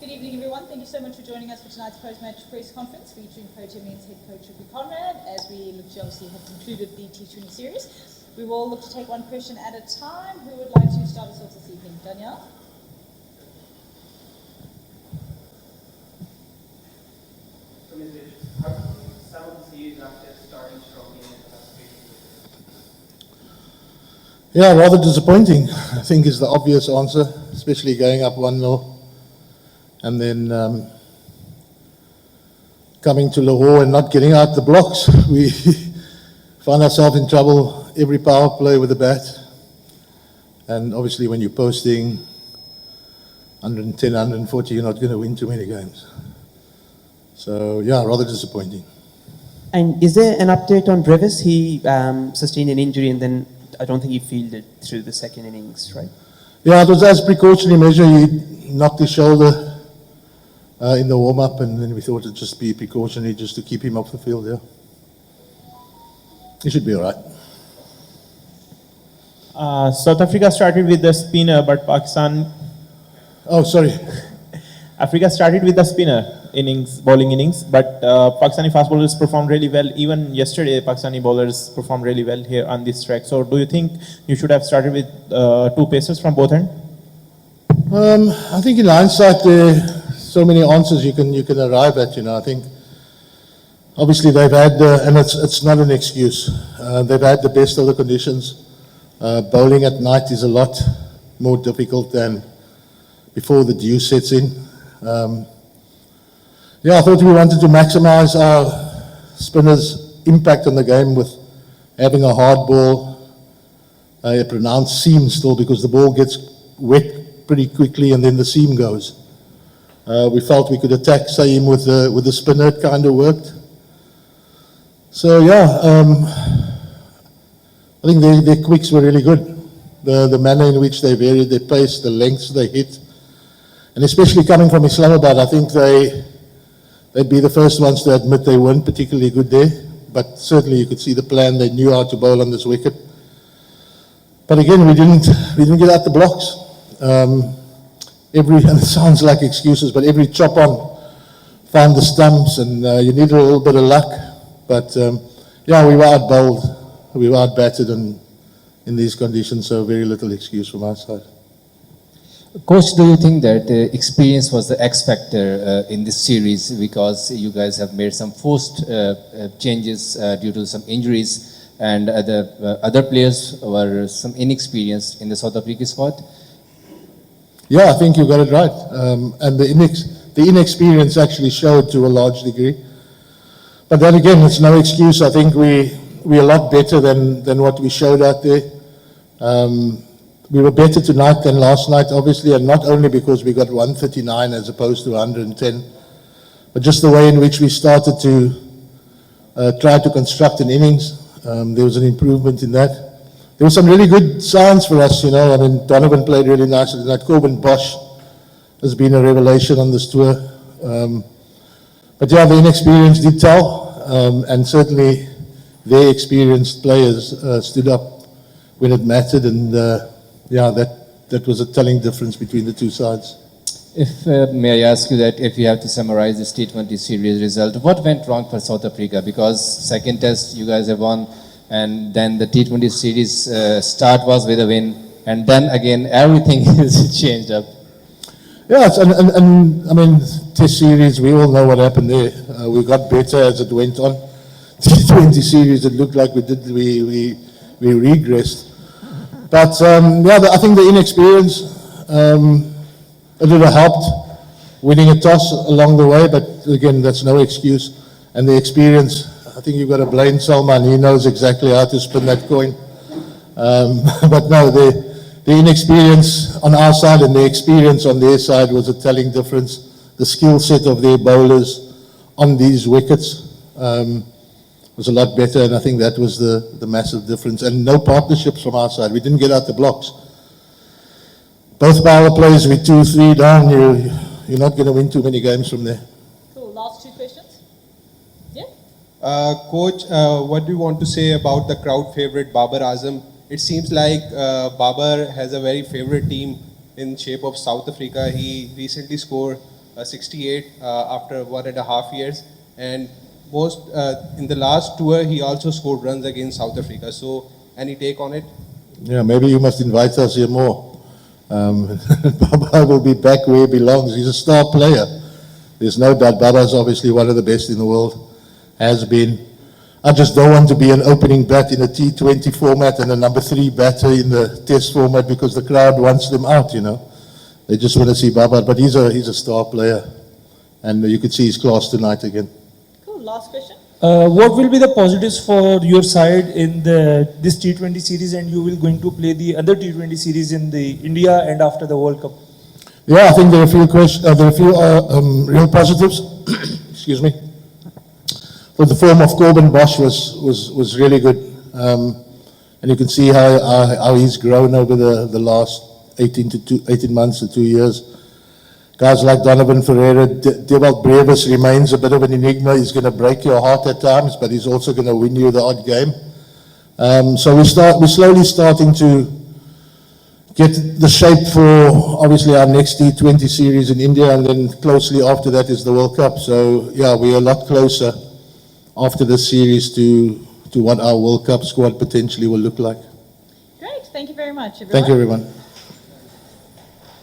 Good evening, everyone. Thank you so much for joining us for tonight's post-match press conference featuring Protea Men's head coach Ricky Conrad, as we look to obviously have concluded the T20 series. We will look to take one question at a time. Who would like to start us off this evening? Danielle? How do you sum up the series after starting strongly in the last week? Yeah, rather disappointing, I think is the obvious answer, especially going up 1-0 and then coming to Lahore and not getting out the blocks. We found ourselves in trouble every power play with the bat. And obviously when you're posting 110, 140, you're not going to win too many games. So, yeah, rather disappointing. And is there an update on Brevis? He sustained an injury and then I don't think he fielded through the second innings, right? Yeah, it was as a precautionary measure. He knocked his shoulder in the warm-up, and then we thought it'd just be precautionary just to keep him off the field, yeah. He should be all right. South Africa started with the spinner, but Pakistan... Oh, sorry. Africa started with the spinner bowling innings, but Pakistani fast bowlers performed really well. Even yesterday, Pakistani bowlers performed really well here on this track. So do you think you should have started with two pacers from both ends? I think in hindsight, there are so many answers you can arrive at, you know. I think obviously they've had, and it's not an excuse, they've had the best of the conditions. Bowling at night is a lot more difficult than before the dew sets in. Yeah, I thought we wanted to maximize our spinners' impact on the game with having a hard ball, a pronounced seam still, because the ball gets wet pretty quickly and then the seam goes. We felt we could attack Saeem with the spinner. It kind of worked. So yeah, I think their quicks were really good. The manner in which they varied their pace, the lengths they hit, and especially coming from Islamabad, I think they'd be the first ones to admit they weren't particularly good there. But certainly you could see the plan. They knew how to bowl on this wicket. But again, we didn't get out the blocks. And it sounds like excuses, but every chop on found the stumps, and you needed a little bit of luck. But yeah, we were out bowled, we were out batted in these conditions, so very little excuse from our side. Coach, do you think that experience was the X factor in this series, because you guys have made some forced changes due to some injuries, and the other players were some inexperienced in the South Africa squad? Yeah, I think you got it right. And the inexperience actually showed to a large degree. But then again, it's no excuse. I think we're a lot better than what we showed out there. We were better tonight than last night, obviously, and not only because we got 139 as opposed to 110, but just the way in which we started to try to construct an innings. There was an improvement in that. There were some really good signs for us, you know. I mean, Donovan played really nicely tonight. Corbin Bosch has been a revelation on this tour. But yeah, the inexperience did tell, and certainly their experienced players stood up when it mattered, and yeah, that was a telling difference between the two sides. If may I ask you that if you have to summarize this T20 series result, what went wrong for South Africa? Because second test you guys have won, and then the T20 series start was with a win, and then again everything is changed up. Yeah, and I mean, test series, we all know what happened there. We got better as it went on. T20 series, it looked like we regressed. But yeah, I think the inexperience, it would have helped winning a toss along the way, but again, that's no excuse. And the experience, I think you've got to blame Salman. He knows exactly how to spin that coin. But no, the inexperience on our side and the experience on their side was a telling difference. The skill set of their bowlers on these wickets was a lot better, and I think that was the massive difference. And no partnerships from our side. We didn't get out the blocks. Both power plays with 2-3 down, you're not going to win too many games from there. Cool. Last two questions. Yeah? Coach, what do you want to say about the crowd favorite Babar Azam? It seems like Babar has a very favorite team in shape of South Africa. He recently scored 68 after 1.5 years. And in the last tour, he also scored runs against South Africa. So, any take on it? Yeah, maybe you must invite us here more. Babar will be back where he belongs. He's a star player. There's no doubt. Babar is obviously one of the best in the world, has been. I just don't want to be an opening bat in a T20 format and a number 3 batter in the test format because the crowd wants them out, you know. They just want to see Babar, but he's a star player. And you could see his class tonight again. Cool, last question. What will be the positives for your side in this T20 series, and you will going to play the other T20 series in the India and after the World Cup? Yeah, I think there are a few real positives. Excuse me. But the form of Corbin Bosch was really good, and you can see how he's grown over the last 18 months to 2 years. Guys like Donovan Ferreira, Dewald Brevis remains a bit of an enigma. He's going to break your heart at times, but he's also going to win you the odd game. So we're slowly starting to get the shape for obviously our next T20 series in India, and then closely after that is the World Cup. So yeah, we're a lot closer after this series to what our World Cup squad potentially will look like. Great, thank you very much, everyone. Thank you, everyone.